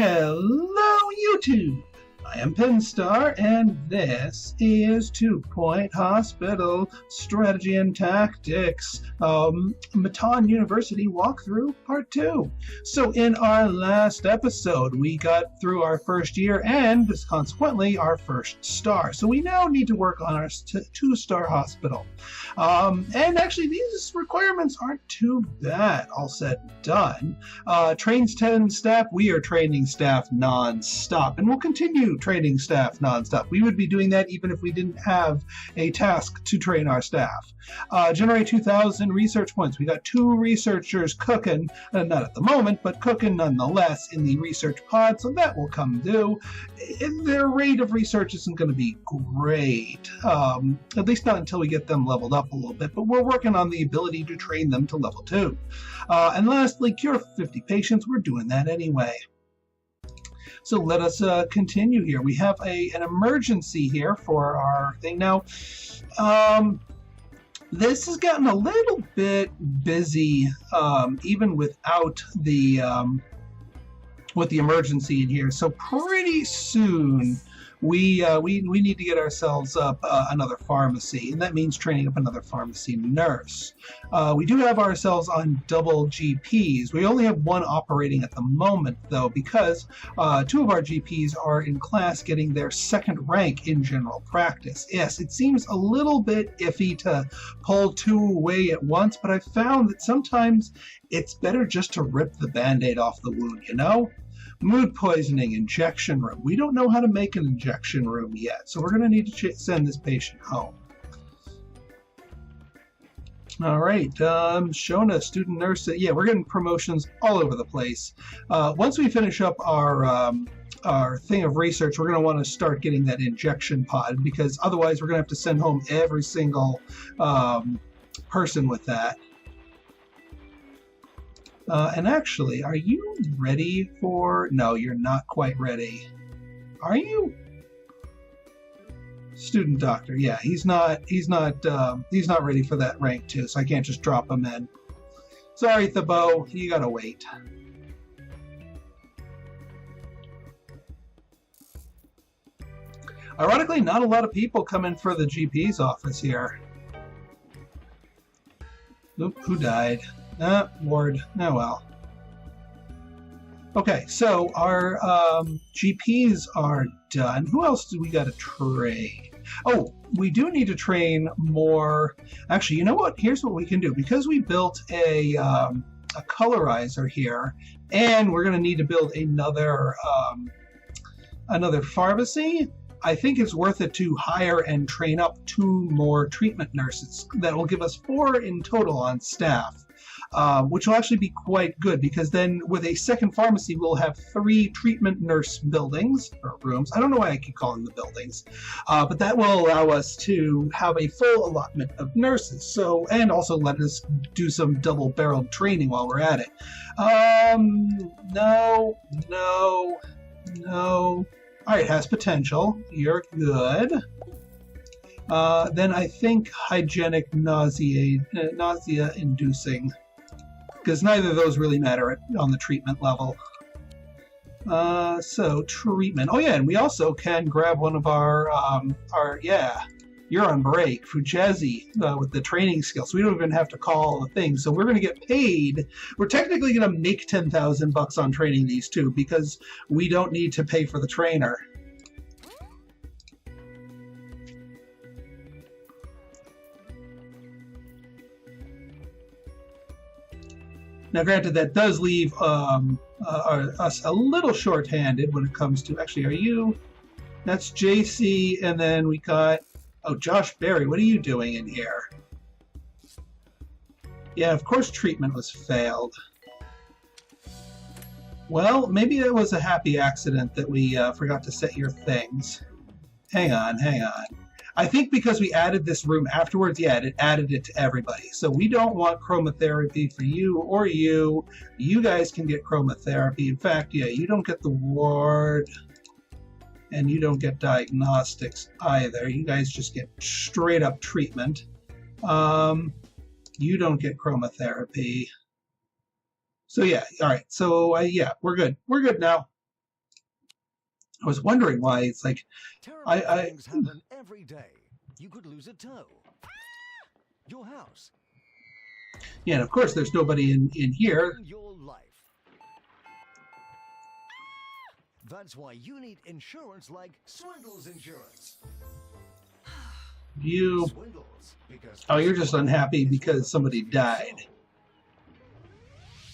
Hello, YouTube! I am Pinstar, and this is 2 Point Hospital Strategy and Tactics, Mitton University Walkthrough Part 2. So in our last episode, we got through our first year and, consequently, our first star. So we now need to work on our 2-star hospital. And actually, these requirements aren't too bad, all said and done. Trains 10 staff, we are training staff non-stop, and we'll continue training staff non-stop. We would be doing that even if we didn't have a task to train our staff. Generate 2,000 research points. We got 2 researchers cooking, not at the moment, but cooking nonetheless in the research pod, so that will come due. Their rate of research isn't going to be great, at least not until we get them leveled up a little bit, but we're working on the ability to train them to level 2. And lastly, cure 50 patients. We're doing that anyway. So let us continue here. We have an emergency here for our thing. Now, this has gotten a little bit busy, even without the with the emergency in here. So pretty soon, we need to get ourselves up another pharmacy, and that means training up another pharmacy nurse. We do have ourselves on double GPs. We only have 1 operating at the moment, though, because 2 of our GPs are in class getting their 2nd rank in general practice. Yes, it seems a little bit iffy to pull 2 away at once, but I've found that sometimes it's better just to rip the Band-Aid off the wound, you know? Mood poisoning, injection room. We don't know how to make an injection room yet, so we're going to need to send this patient home. All right, Shona, student nurse. Yeah, we're getting promotions all over the place. Once we finish up our thing of research, we're going to want to start getting that injection pod, because otherwise we're going to have to send home every single person with that. And actually, are you ready for... No, you're not quite ready. Are you? Student doctor. Yeah, he's not ready for that rank 2, so I can't just drop him in. Sorry, Thabo, you gotta wait. Ironically, not a lot of people come in for the GP's office here. Oop, who died? Ward. Oh well. Okay, so our GPs are done. Who else do we got to train? Oh, we do need to train more. Actually, you know what? Here's what we can do. Because we built a colorizer here, and we're going to need to build another pharmacy. I think it's worth it to hire and train up 2 more treatment nurses. That will give us 4 in total on staff. Which will actually be quite good, because then with a 2nd pharmacy we'll have 3 treatment nurse buildings, or rooms. I don't know why I keep calling them buildings, but that will allow us to have a full allotment of nurses. So, and also let us do some double-barreled training while we're at it. No. Alright, has potential. You're good. Then I think hygienic nausea-inducing, because neither of those really matter on the treatment level. So treatment. Oh yeah, and we also can grab one of our you're on break, Fujazi, with the training skills. So we don't even have to call the thing. So we're going to get paid. We're technically going to make 10,000 bucks on training these 2, because we don't need to pay for the trainer. Now, granted, that does leave us a little short-handed when it comes to... Actually, are you... That's JC, and then we got... Oh, Josh Berry, what are you doing in here? Yeah, of course treatment was failed. Well, maybe it was a happy accident that we forgot to set your things. Hang on. I think because we added this room afterwards, yeah, it added it to everybody. So we don't want chromotherapy for you or you. You guys can get chromotherapy. In fact, yeah, you don't get the ward, and you don't get diagnostics either. You guys just get straight up treatment. You don't get chromotherapy. So yeah, all right. So yeah, we're good. We're good now. I was wondering why it's like Terrible things happen every day. You could lose a toe. Your house. Yeah, and of course there's nobody in here. Your life. That's why you need insurance like Swindles Insurance. You. Swindles, because Oh, you're just unhappy because somebody died.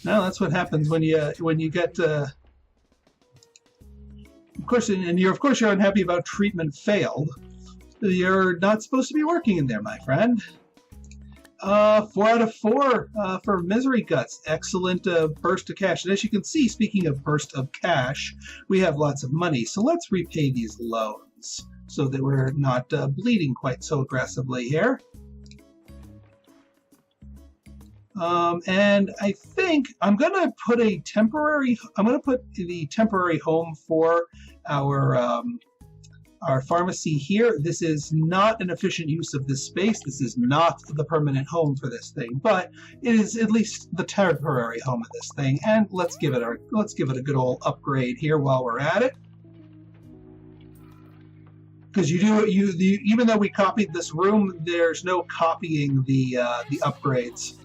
No, that's what happens when you get. Of course, and you're unhappy about treatment failed. You're not supposed to be working in there, my friend. 4 out of 4 for Misery Guts. Excellent burst of cash. And as you can see, speaking of burst of cash, we have lots of money. So let's repay these loans so that we're not bleeding quite so aggressively here. And I think I'm going to put the temporary home for our pharmacy here. This is not an efficient use of this space. This is not the permanent home for this thing, but it is at least the temporary home of this thing. And let's give it a good old upgrade here while we're at it. Because even though we copied this room, there's no copying the upgrades.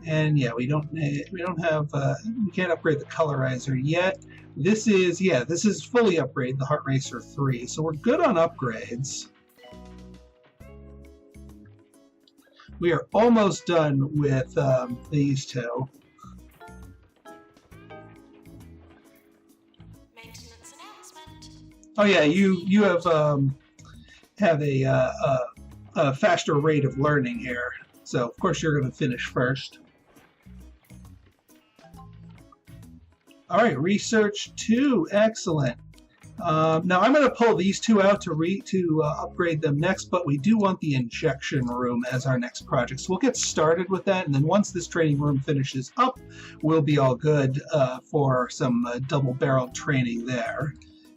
And yeah, we can't upgrade the colorizer yet. This is fully upgrade the Heart Racer 3, so we're good on upgrades. We are almost done with these two. Maintenance announcement. Oh yeah, you have a faster rate of learning here, so of course you're going to finish first. All right, research 2, excellent. Now I'm going to pull these two out to upgrade them next, but we do want the injection room as our next project. So we'll get started with that, and then once this training room finishes up, we'll be all good for some double-barreled training there.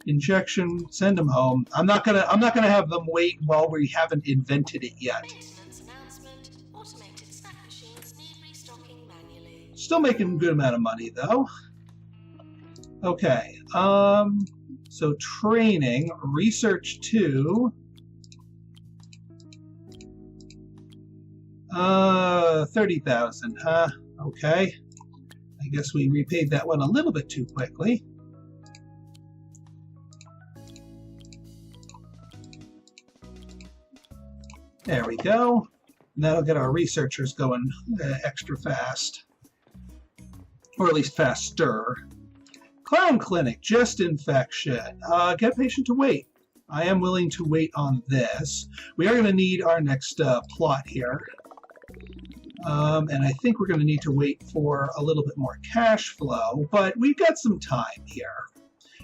Injection, send them home. I'm not gonna have them wait while we haven't invented it yet. Maintenance announcement. Automated snack machines need restocking manually. Still making a good amount of money though. Okay, so training, research 2, 30,000, huh? Okay, I guess we repaid that one a little bit too quickly. There we go. And that'll get our researchers going extra fast, or at least faster. Clown Clinic, just infection. Get patient to wait. I am willing to wait on this. We are going to need our next plot here. And I think we're going to need to wait for a little bit more cash flow, but we've got some time here.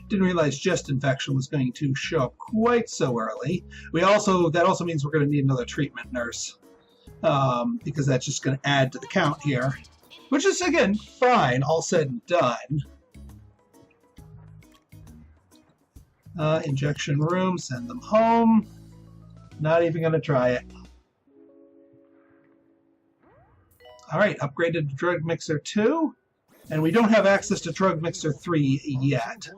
Didn't realize just infection was going to show up quite so early. That also means we're going to need another treatment nurse, because that's just going to add to the count here, which is, again, fine, all said and done. Injection room, send them home. Not even going to try it. All right, upgraded to Drug Mixer 2. And we don't have access to Drug Mixer 3 yet.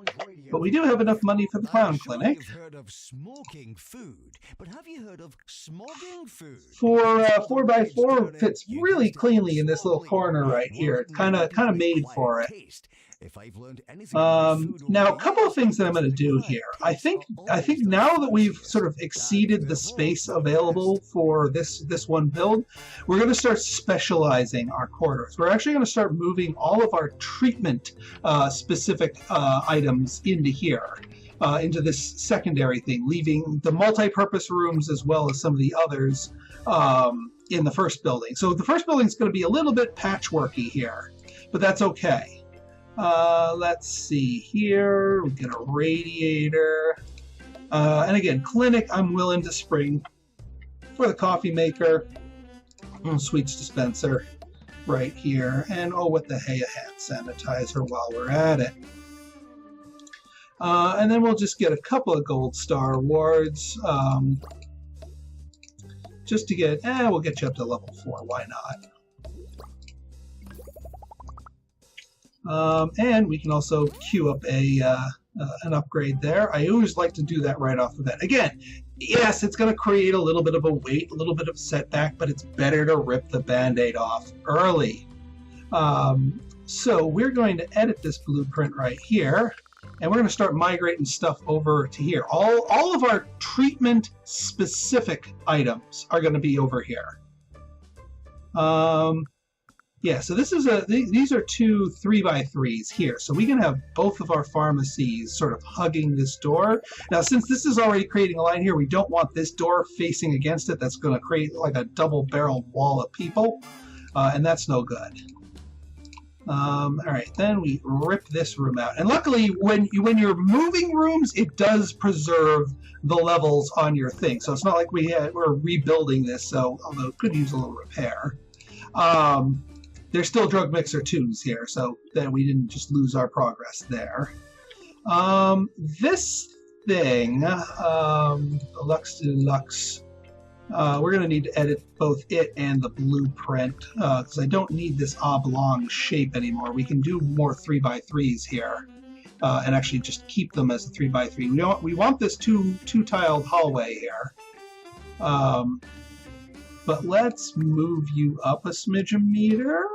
But we do have enough money for the Clown Clinic. You've heard of smoking food, but have you heard of smogging food? 4x4 fits really cleanly in this little corner right here. It's kind of made for it. Now, a couple of things that I'm going to do here. I think now that we've sort of exceeded the space available for this one build, we're going to start specializing our corridors. We're actually going to start moving all of our treatment specific items into here, into this secondary thing, leaving the multi-purpose rooms as well as some of the others in the first building. So the first building is going to be a little bit patchworky here, but that's okay. Let's see here. We get a radiator. And again, clinic, I'm willing to spring for the coffee maker. Sweets dispenser right here. And oh, what the hey, a hand sanitizer while we're at it. And then we'll just get a couple of gold star awards. Just to get, we'll get you up to level 4. Why not? And we can also queue up an upgrade there. I always like to do that right off the bat. Again, yes, it's going to create a little bit of a wait, a little bit of setback, but it's better to rip the Band-Aid off early. So we're going to edit this blueprint right here, and we're going to start migrating stuff over to here. All of our treatment-specific items are going to be over here. Yeah, so this is these are two 3x3s here. So we can have both of our pharmacies sort of hugging this door. Now, since this is already creating a line here, we don't want this door facing against it. That's going to create like a double-barreled wall of people, and that's no good. All right, then we rip this room out. And luckily, when you're moving rooms, it does preserve the levels on your thing. So it's not like we're rebuilding this, so although it could use a little repair. There's still drug mixer 2s here, so that we didn't just lose our progress there. This thing, Deluxe, we're going to need to edit both it and the blueprint, because I don't need this oblong shape anymore. We can do more 3x3s here, and actually just keep them as a 3x3. We want this two-tiled hallway here. But let's move you up a smidge a meter,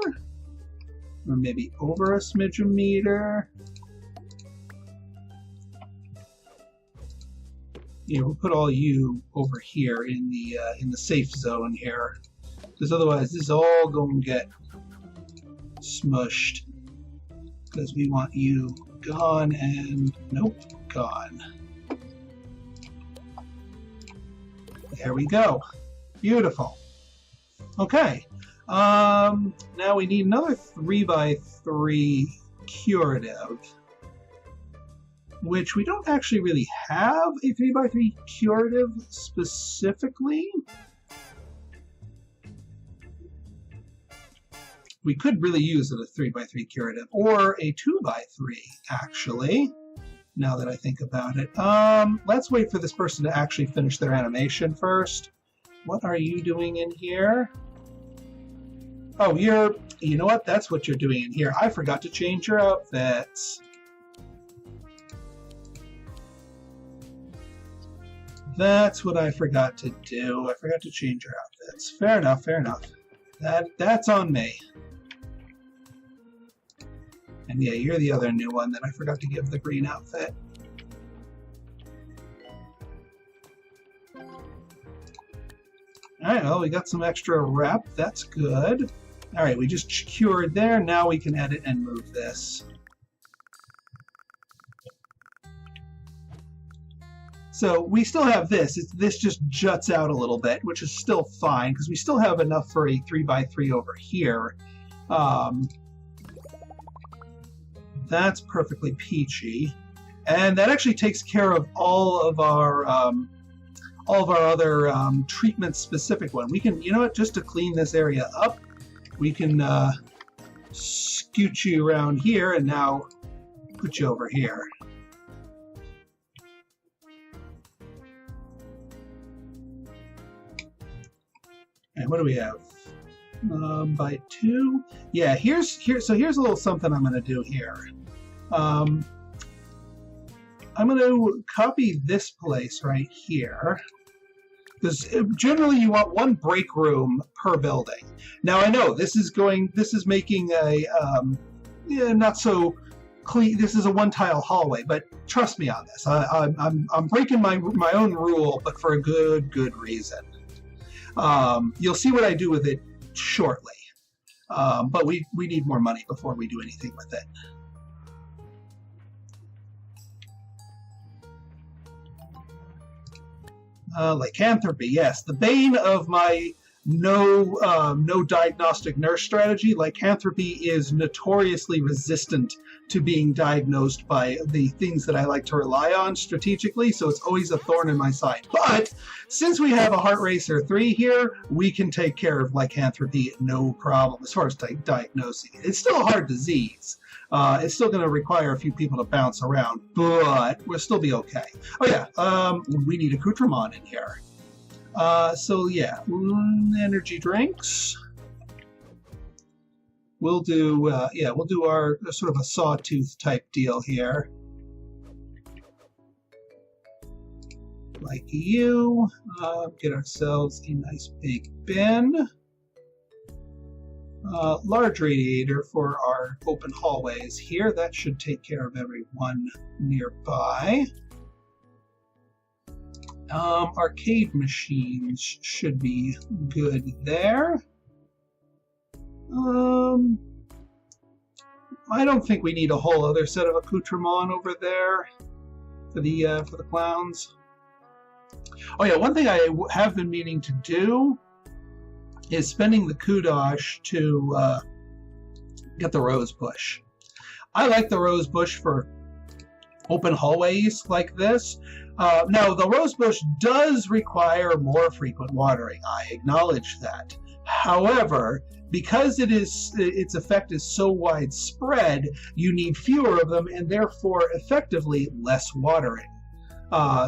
or maybe over a smidge a meter. You know, we'll put all you over here in the safe zone here, because otherwise this is all going to get smushed. Because we want you gone and nope, gone. There we go. Beautiful. Okay. Now we need another 3x3 curative, which we don't actually really have a 3x3 curative specifically. We could really use a 3x3 curative, or a 2x3 actually, now that I think about it. Let's wait for this person to actually finish their animation first. What are you doing in here? Oh, you know what? That's what you're doing in here. I forgot to change your outfits. That's what I forgot to do. I forgot to change your outfits. Fair enough, fair enough. That's on me. And yeah, you're the other new one that I forgot to give the green outfit. Alright, well, we got some extra rep. That's good. Alright, we just cured there. Now we can edit and move this. So we still have this. This just juts out a little bit, which is still fine, because we still have enough for a 3x3 over here. That's perfectly peachy. And that actually takes care of all of our other treatment-specific one. We can, you know what, just to clean this area up, we can scoot you around here and now put you over here. And what do we have? By 2? Yeah, here's a little something I'm going to do here. I'm going to copy this place right here, because generally you want one break room per building. Now I know this is making a not so clean. This is a one-tile hallway, but trust me on this. I'm breaking my own rule, but for a good reason. You'll see what I do with it shortly, but we need more money before we do anything with it. Lycanthropy, yes. The bane of my no diagnostic nurse strategy. Lycanthropy is notoriously resistant to being diagnosed by the things that I like to rely on strategically, so it's always a thorn in my side. But since we have a Heart Racer 3 here, we can take care of lycanthropy no problem as far as diagnosing it. It's still a hard disease. It's still going to require a few people to bounce around, but we'll still be okay. Oh yeah, we need accoutrement in here. So yeah, energy drinks. we'll do our sort of a sawtooth type deal here. Like you, get ourselves a nice big bin. Large radiator for our open hallways here. That should take care of everyone nearby. Arcade machines should be good there. I don't think we need a whole other set of accoutrement over there for the clowns. Oh yeah, one thing I have been meaning to do is spending the kudosh to get the rose bush. I like the rose bush for open hallways like this. Now, the rose bush does require more frequent watering. I acknowledge that. However, because its effect is so widespread, you need fewer of them and therefore effectively less watering.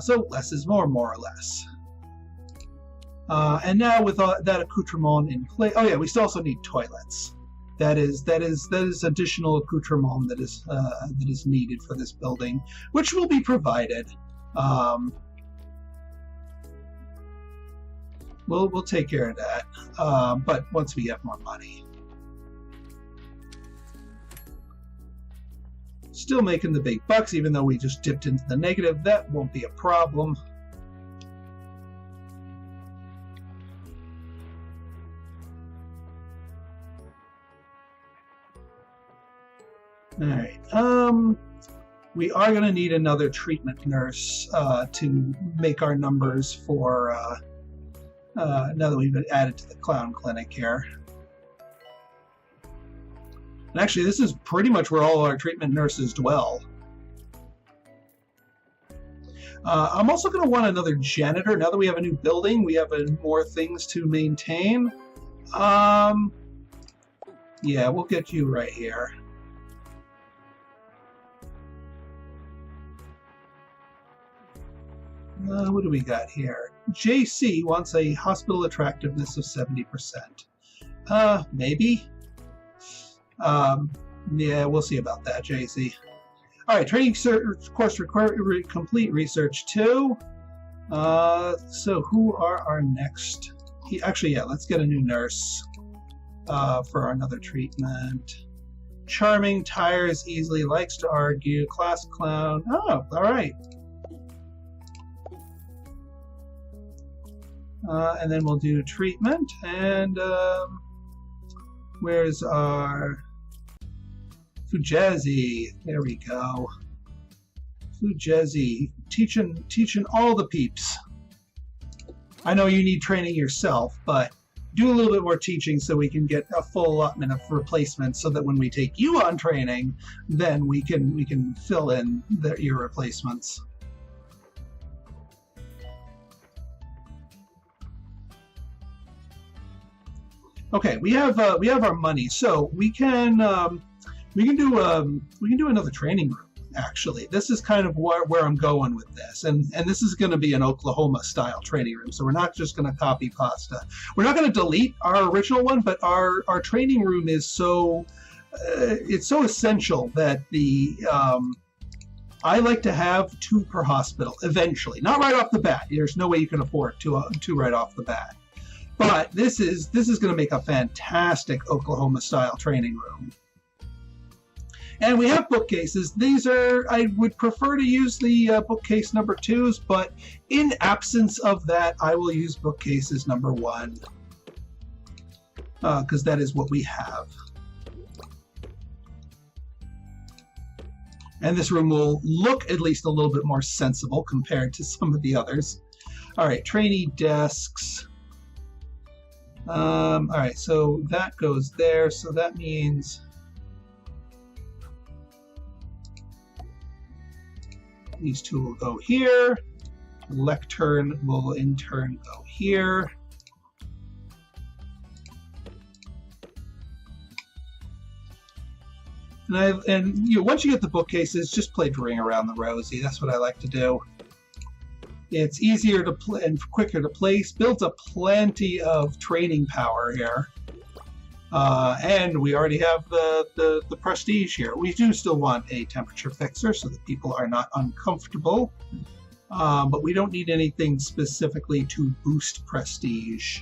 So less is more or less. And now with that accoutrement in place, oh yeah, we still also need toilets. That is additional accoutrement that is needed for this building, which will be provided. We'll take care of that, but once we have more money. Still making the big bucks, even though we just dipped into the negative. That won't be a problem. All right. We are going to need another treatment nurse to make our numbers for now that we've been added to the clown clinic here. And actually, this is pretty much where all our treatment nurses dwell. I'm also going to want another janitor. Now that we have a new building, we have more things to maintain. Yeah, we'll get you right here. What do we got here? JC wants a hospital attractiveness of 70%. Maybe. Yeah, we'll see about that, JC. All right, training course complete research 2. So who are our next? Actually, yeah, let's get a new nurse for another treatment. Charming, tires easily, likes to argue, class clown. Oh, all right. And then we'll do treatment, and where's our Fugazi? There we go. Fugazi, teaching all the peeps. I know you need training yourself, but do a little bit more teaching so we can get a full allotment of replacements, so that when we take you on training, then we can fill in your replacements. Okay, we have our money, so we can do another training room. Actually, this is kind of where I'm going with this, and this is going to be an Oklahoma style training room. So we're not just going to copy pasta. We're not going to delete our original one, but our training room is so it's so essential that I like to have 2 per hospital eventually, not right off the bat. There's no way you can afford 2 right off the bat. But this is going to make a fantastic Oklahoma-style training room. And we have bookcases. These are, I would prefer to use the bookcase number 2s, but in absence of that, I will use bookcases number 1. Because that is what we have. And this room will look at least a little bit more sensible compared to some of the others. All right, trainee desks. All right, so that goes there. So that means these 2 will go here. Lectern will in turn go here. And once you get the bookcases, just play ring around the rosy. That's what I like to do. It's easier to play and quicker to place. Builds up plenty of training power here. And we already have the prestige here. We do still want a temperature fixer so that people are not uncomfortable. But we don't need anything specifically to boost prestige.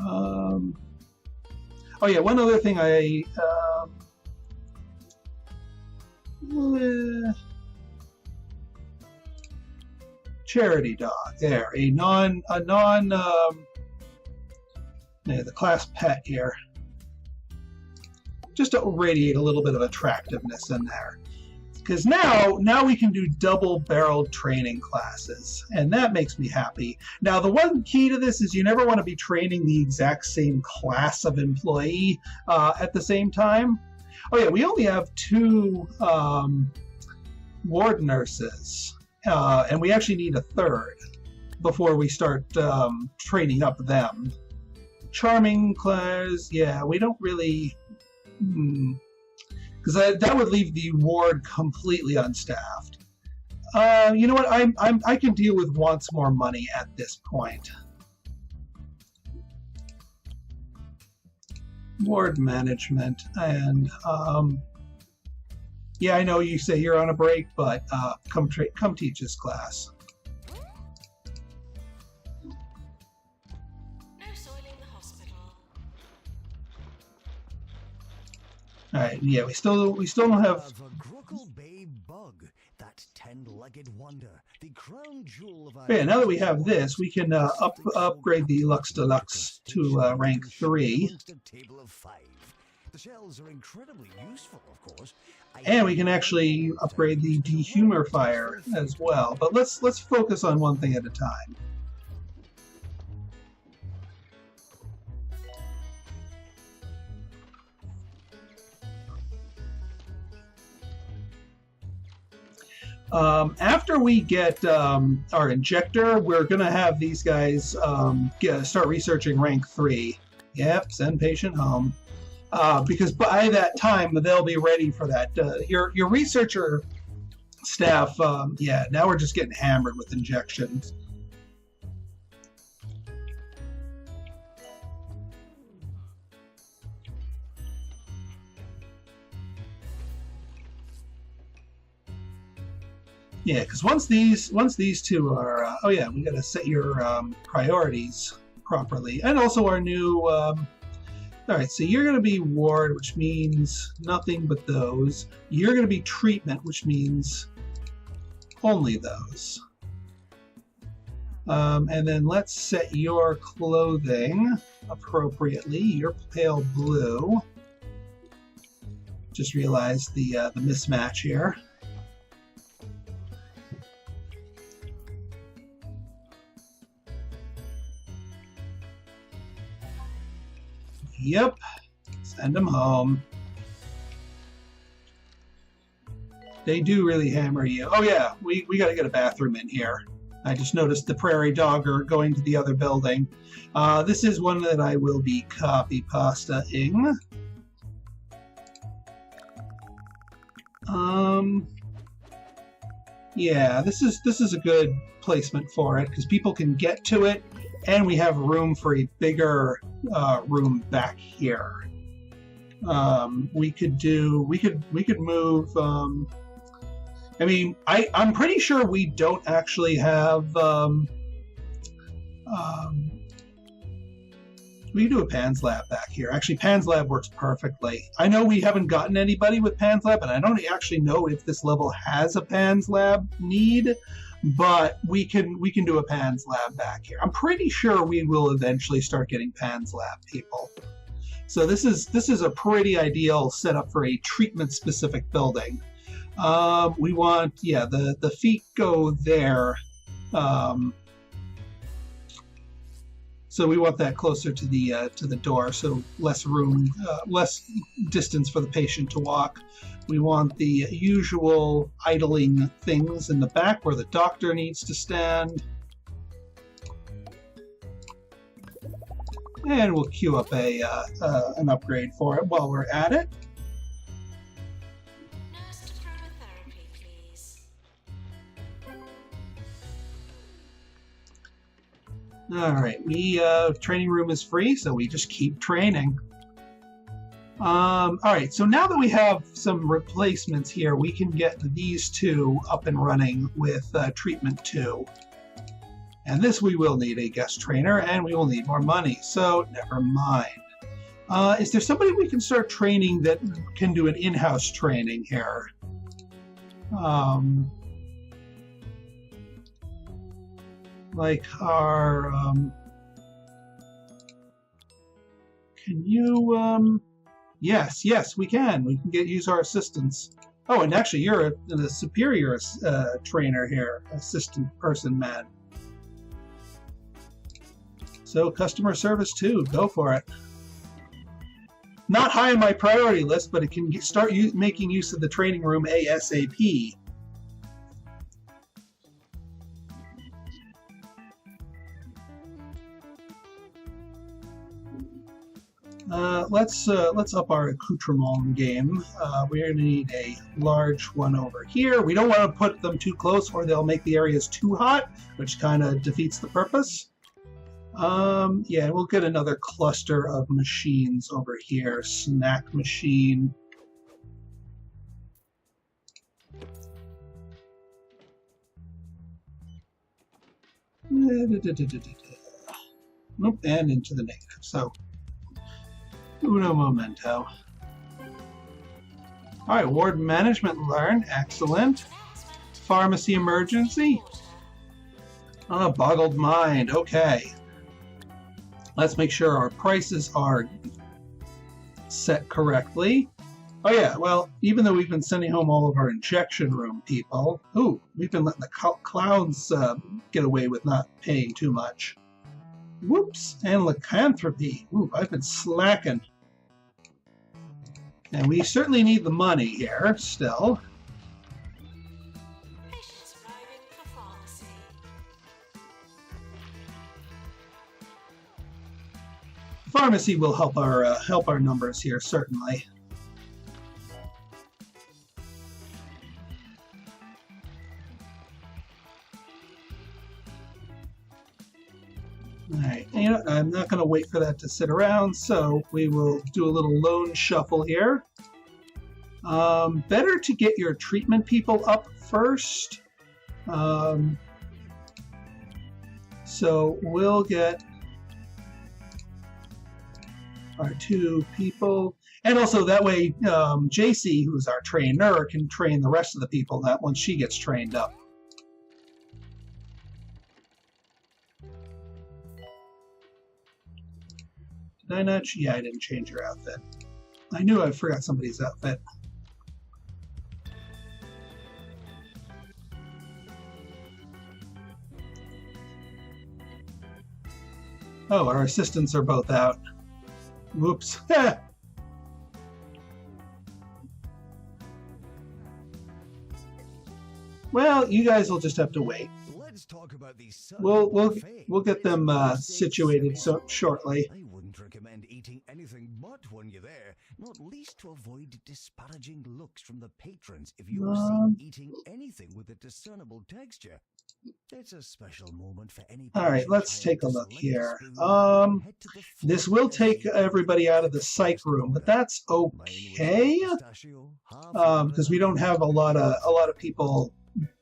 Oh yeah, one other thing charity dog. There, the class pet here. Just to radiate a little bit of attractiveness in there. Because now we can do double-barreled training classes, and that makes me happy. Now, the one key to this is you never want to be training the exact same class of employee at the same time. Oh yeah, we only have 2 ward nurses, and we actually need a 3rd before we start training up them. Charming class, yeah, we don't really... Because that would leave the ward completely unstaffed. You know what? I can deal with wants more money at this point. Ward management and yeah, I know you say you're on a break, but come teach this class. All right, yeah, we still don't have. Yeah, now that we have this, we can upgrade the Lux Deluxe to rank 3. The shells are incredibly useful, of course. And we can actually upgrade the dehumidifier as well. But let's focus on one thing at a time. After we get our injector, we're going to have these guys start researching rank 3. Yep, send patient home. Because by that time, they'll be ready for that. Your researcher staff, yeah, now we're just getting hammered with injections. Yeah, because once these 2 are, oh yeah, we got to set your priorities properly, and also our new. All right, so you're going to be ward, which means nothing but those. You're going to be treatment, which means only those. And then let's set your clothing appropriately. You're pale blue. Just realized the mismatch here. Yep, send them home. They do really hammer you. Oh yeah, we got to get a bathroom in here. I just noticed the prairie dogger going to the other building. This is one that I will be copy pastaing. Yeah, this is a good placement for it because people can get to it, and we have room for a bigger room back here. We could move. I mean, I'm pretty sure we don't actually have. We can do a Pan's Lab back here. Actually, Pan's Lab works perfectly. I know we haven't gotten anybody with Pan's Lab, and I don't actually know if this level has a Pan's Lab need, but we can do a Pan's Lab back here. I'm pretty sure we will eventually start getting Pan's Lab people. So this is a pretty ideal setup for a treatment-specific building. We want, yeah, the feet go there. So we want that closer to the door, so less room, less distance for the patient to walk. We want the usual idling things in the back where the doctor needs to stand. And we'll queue up an upgrade for it while we're at it. All right, training room is free, so we just keep training. All right, so now that we have some replacements here, we can get these two up and running with treatment 2. And this we will need a guest trainer, and we will need more money, so never mind. Is there somebody we can start training that can do an in-house training here? Like our... can you... Yes, we can. We can use our assistants. Oh, and actually, you're a superior trainer here, assistant person man. So customer service too. Go for it. Not high on my priority list, but it can start making use of the training room ASAP. Let's up our accoutrement game. We're going to need a large one over here. We don't want to put them too close or they'll make the areas too hot, which kind of defeats the purpose. Yeah, we'll get another cluster of machines over here. Snack machine. Nope, and into the negative. So, uno momento. All right, ward management learned. Excellent. Pharmacy emergency. Boggled mind. Okay. Let's make sure our prices are set correctly. Oh yeah, well, even though we've been sending home all of our injection room people, we've been letting the clowns get away with not paying too much. Whoops, and lycanthropy. I've been slacking. And we certainly need the money here, still. Patients arriving for pharmacy. Pharmacy will help our numbers here, certainly. Alright, you know, I'm not going to wait for that to sit around, so we will do a little loan shuffle here. Better to get your treatment people up first. So we'll get our 2 people. And also that way, JC, who's our trainer, can train the rest of the people that once she gets trained up. Did I not? Yeah, I didn't change your outfit. I knew I forgot somebody's outfit. Oh, our assistants are both out. Whoops. Well, you guys will just have to wait. Let's talk about these. We'll get them situated shortly. I wouldn't recommend eating anything but when you're there, not least to avoid disparaging looks from the patrons if you are seen eating anything with a discernible texture. It's a special moment for any. All right, let's take a look here. This will take everybody out of the psych room, but that's okay, because we don't have a lot of people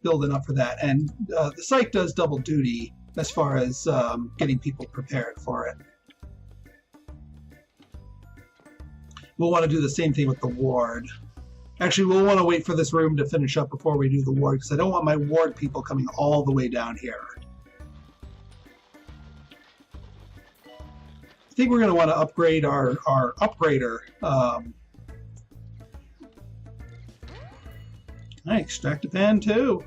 building up for that, and the psych does double duty as far as getting people prepared for it. We'll want to do the same thing with the ward. Actually, we'll want to wait for this room to finish up before we do the ward, because I don't want my ward people coming all the way down here. I think we're going to want to upgrade our upgrader. I extract a pan too.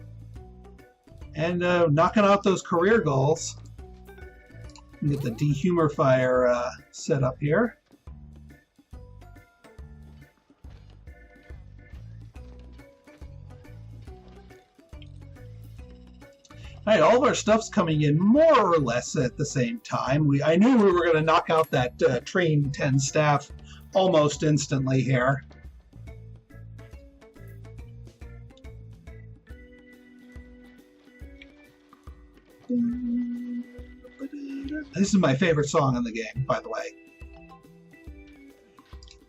And knocking out those career goals. Get the dehumidifier set up here. Alright, all of our stuff's coming in more or less at the same time. I knew we were going to knock out that train 10 staff almost instantly here. This is my favorite song in the game, by the way.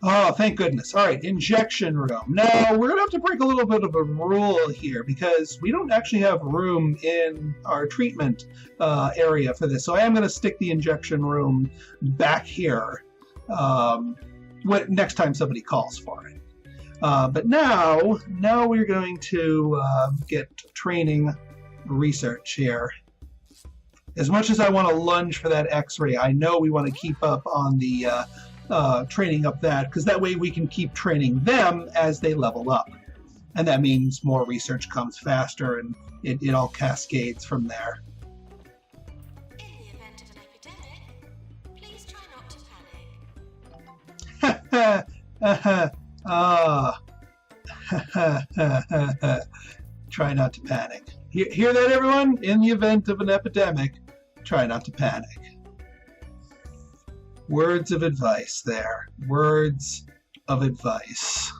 Oh, thank goodness. All right, injection room. Now, we're going to have to break a little bit of a rule here because we don't actually have room in our treatment area for this. So I am going to stick the injection room back here next time somebody calls for it. But now we're going to get training research here. As much as I want to lunge for that X-ray, I know we want to keep up on the training up that, because that way we can keep training them as they level up. And that means more research comes faster, and it all cascades from there. In the event of an epidemic, please try not to panic. Try not to panic. Hear that, everyone? In the event of an epidemic, try not to panic. Words of advice there. Words of advice.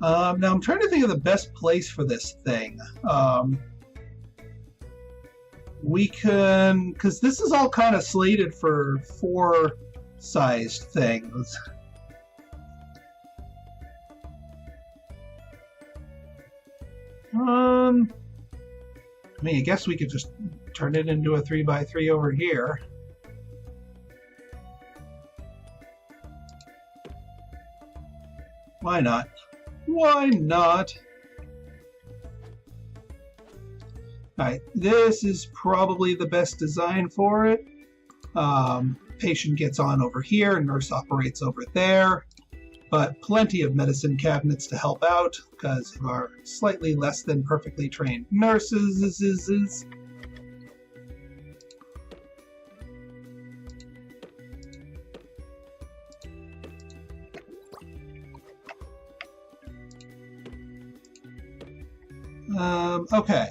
Now I'm trying to think of the best place for this thing. We can, because this is all kind of slated for 4-sized things. I mean, I guess we could just turn it into a 3x3 over here. Why not? Why not? Alright, this is probably the best design for it. Patient gets on over here, nurse operates over there. But plenty of medicine cabinets to help out because of our slightly less than perfectly trained nurses. Okay,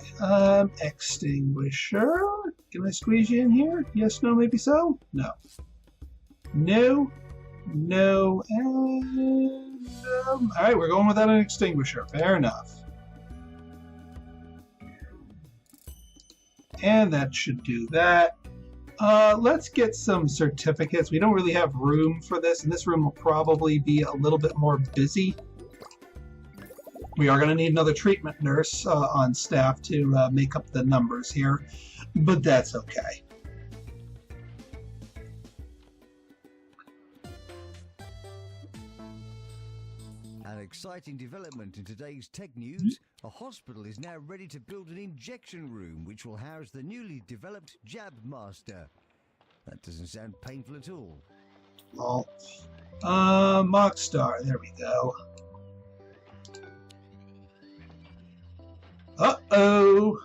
extinguisher. Can I squeeze you in here? Yes, no, maybe so? No. No. No, and alright, we're going without an extinguisher. Fair enough. And that should do that. Let's get some certificates. We don't really have room for this, and this room will probably be a little bit more busy. We are going to need another treatment nurse on staff to make up the numbers here, but that's okay. An exciting development in today's tech news. A hospital is now ready to build an injection room which will house the newly developed Jab Master. That doesn't sound painful at all. Mockstar, there we go. Uh-oh!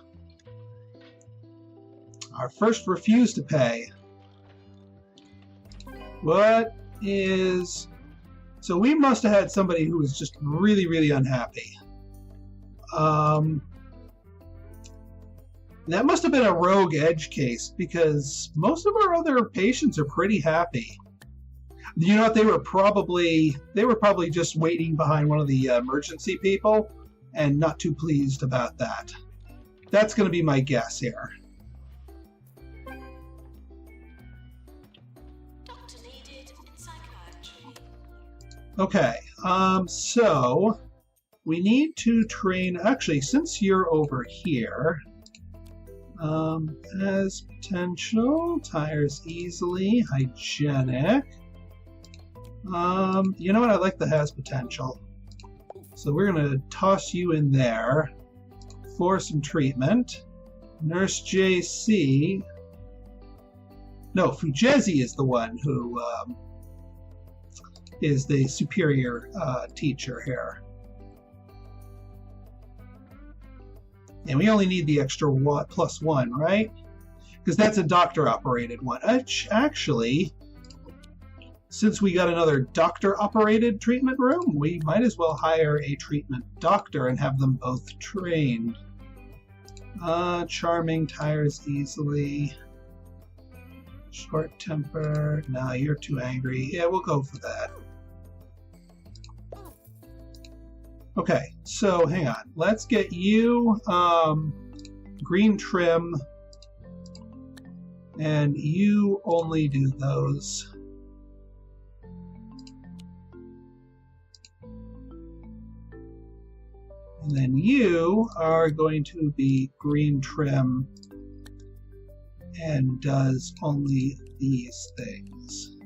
Our first refuse to pay. What is... So we must have had somebody who was just really, really unhappy. That must have been a rogue edge case because most of our other patients are pretty happy. You know what? They were probably just waiting behind one of the emergency people and not too pleased about that. That's going to be my guess here. Doctor needed in psychiatry. Okay, so we need to train, actually, since you're over here, has potential, tires easily, hygienic. You know what, I like the has potential. So we're going to toss you in there for some treatment. Nurse JC. No, Fujezi is the one who is the superior teacher here. And we only need the extra +1, right? Because that's a doctor-operated one. Actually, since we got another doctor-operated treatment room, we might as well hire a treatment doctor and have them both trained. Charming, tires easily. Short temper. No, you're too angry. Yeah, we'll go for that. Okay, so hang on. Let's get you green trim, and you only do those. And then you are going to be green trim and does only these things.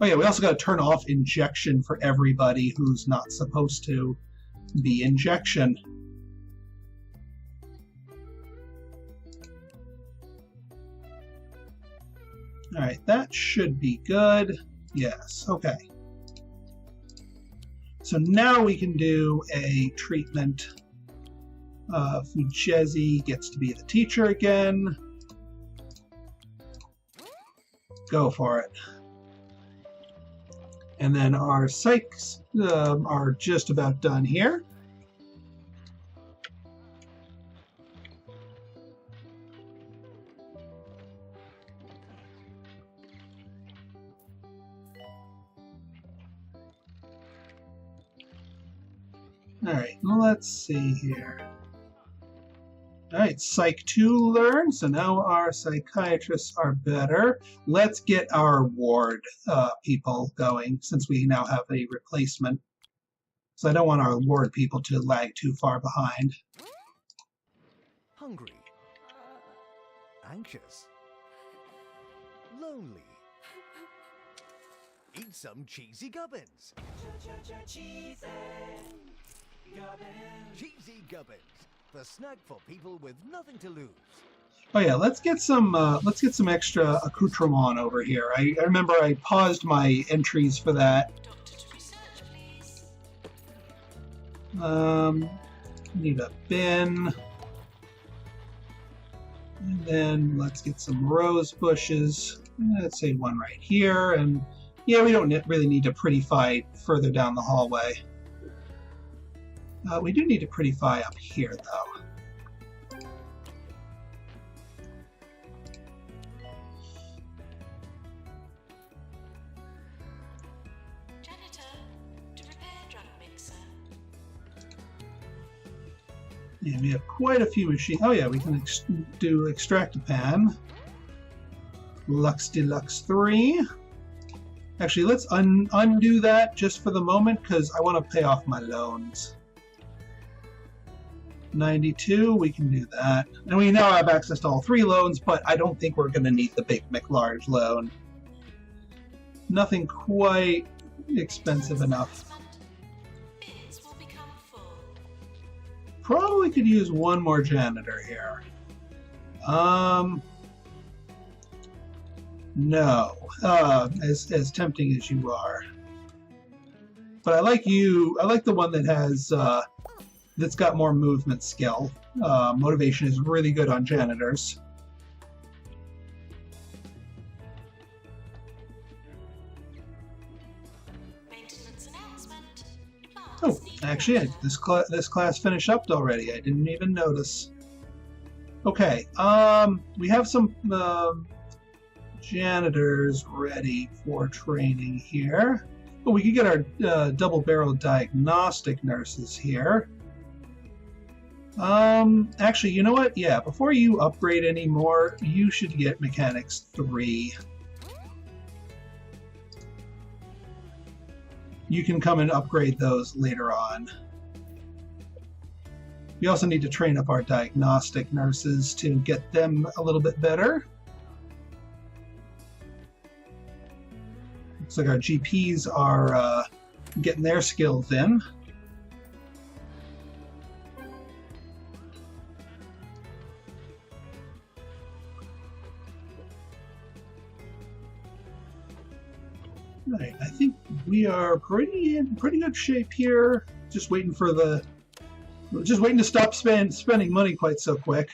Oh yeah, we also got to turn off injection for everybody who's not supposed to be injection. All right, that should be good. Yes, okay. So now we can do a treatment. Fujezi gets to be the teacher again. Go for it. And then our psychs are just about done here. All right, let's see here. All right, Psych 2 learned, so now our psychiatrists are better. Let's get our ward people going, since we now have a replacement. So I don't want our ward people to lag too far behind. Hungry. Anxious. Lonely. Eat some cheesy gubbins. Cheesy gubbins. The snack for people with nothing to lose. Oh yeah, let's get some extra accoutrement over here. I remember I paused my entries for that. Doctor to research, please. Need a bin. And then let's get some rose bushes. Let's say one right here. And yeah, we don't really need to prettify further down the hallway. We do need to prettify up here, though. Janitor to repair drug mixer. And we have quite a few machines. Oh yeah, we can do Extractapan. Lux Deluxe 3. Actually, let's undo that just for the moment, because I want to pay off my loans. 92, we can do that. And we now have access to all 3 loans, but I don't think we're going to need the big McLarge loan. Nothing quite expensive enough. Bins will become full. Probably could use one more janitor here. No. As tempting as you are. But I like you. I like the one that has that's got more movement skill. Motivation is really good on janitors. Maintenance announcement. Oh, actually, this class finished up already. I didn't even notice. Okay, we have some janitors ready for training here. Oh, we could get our double-barrel diagnostic nurses here. Actually, you know what? Yeah, before you upgrade any more, you should get Mechanics 3. You can come and upgrade those later on. We also need to train up our diagnostic nurses to get them a little bit better. Looks like our GPs are getting their skills in. Right, I think we are in pretty good shape here. Just waiting to stop spending money quite so quick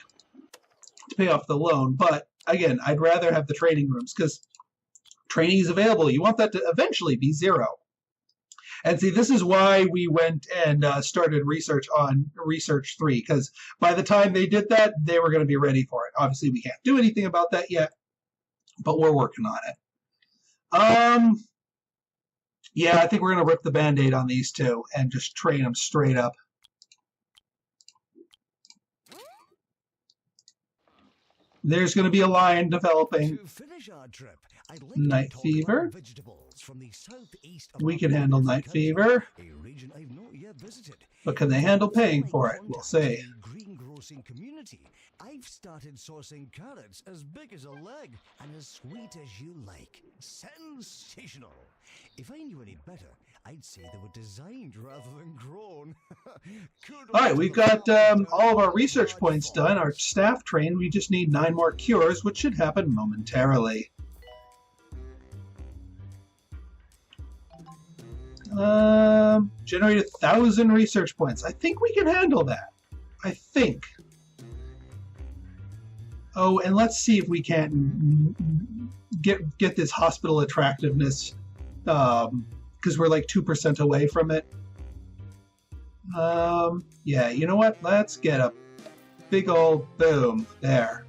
to pay off the loan. But again, I'd rather have the training rooms because training is available. You want that to eventually be 0. And see, this is why we went and started research on Research 3, because by the time they did that, they were going to be ready for it. Obviously, we can't do anything about that yet, but we're working on it. Yeah, I think we're going to rip the Band-Aid on these two and just train them straight up. There's going to be a line developing. To finish our trip, I'd like Night to talk fever. about vegetables from the southeast of We our can handle night country, fever. a region I've not yet visited. But can they handle paying for it? We'll see. Greengrossing community. I've started sourcing carrots as big as a leg and as sweet as you like. Sensational. If I knew any better, I'd say they were designed rather than grown. All right, we've got all of our research points done, our staff trained. We just need 9 more cures, which should happen momentarily. Generate 1,000 research points. I think we can handle that. I think. Oh, and let's see if we can get this hospital attractiveness, because we're like 2% away from it. Yeah, you know what? Let's get a big old boom there.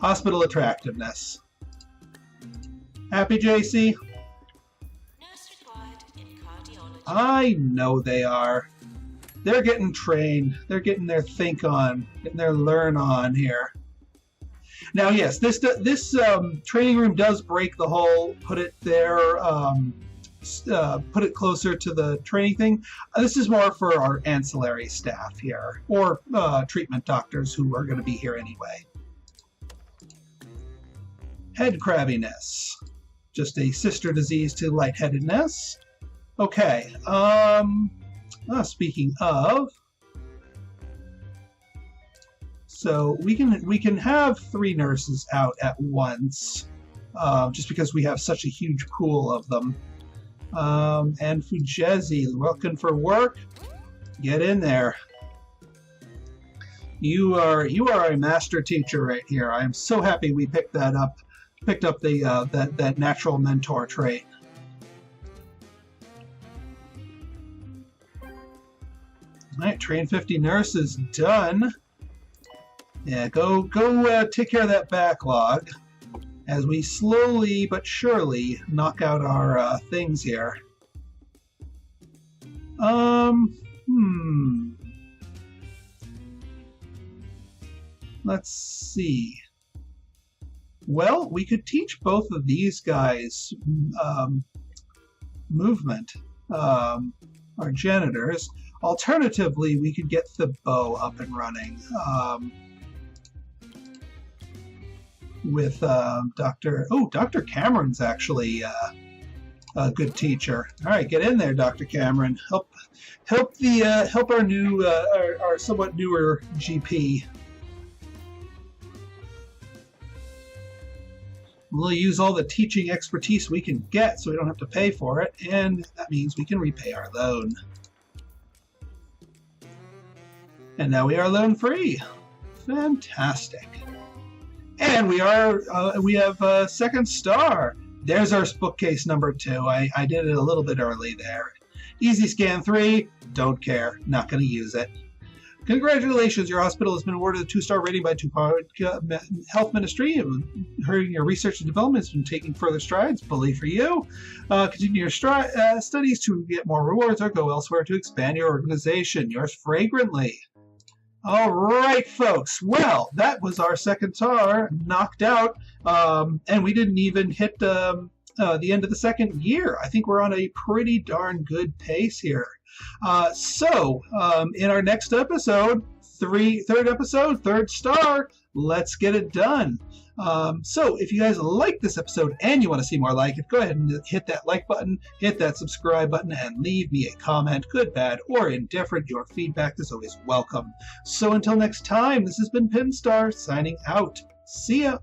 Hospital attractiveness. Happy, JC? Nurse required in cardiology. I know they are. They're getting trained. They're getting their think on, getting their learn on here. Now, yes, this training room does break the hull. Put it there. Put it closer to the training thing. This is more for our ancillary staff here, or treatment doctors who are going to be here anyway. Head crabbiness, just a sister disease to lightheadedness. Okay. Speaking of, so we can have 3 nurses out at once, just because we have such a huge pool of them. And Fujezi, looking for work? Get in there. You are a master teacher right here. I am so happy we picked up the that natural mentor trait. All right, train 50 nurses done. Yeah, go take care of that backlog as we slowly but surely knock out our things here. Let's see. Well, we could teach both of these guys movement, our janitors. Alternatively, we could get the bow up and running with Dr. Cameron's actually a good teacher. All right, get in there, Dr. Cameron. Help our new our somewhat newer GP. We'll use all the teaching expertise we can get so we don't have to pay for it, and that means we can repay our loan. And now we are loan free. Fantastic. And we have a second star. There's our bookcase number 2. I did it a little bit early there. Easy scan 3, don't care, not going to use it. Congratulations, your hospital has been awarded a 2-star rating by Health Ministry. Your research and development has been taking further strides. Bully for you. Continue your studies to get more rewards or go elsewhere to expand your organization. Yours fragrantly. All right, folks. Well, that was our second star knocked out, and we didn't even hit the end of the second year. I think we're on a pretty darn good pace here. So in our next episode, third star, let's get it done. So if you guys like this episode and you want to see more like it, go ahead and hit that like button, hit that subscribe button, and leave me a comment, good, bad, or indifferent. Your feedback is always welcome. So until next time, this has been Pinstar signing out. See ya.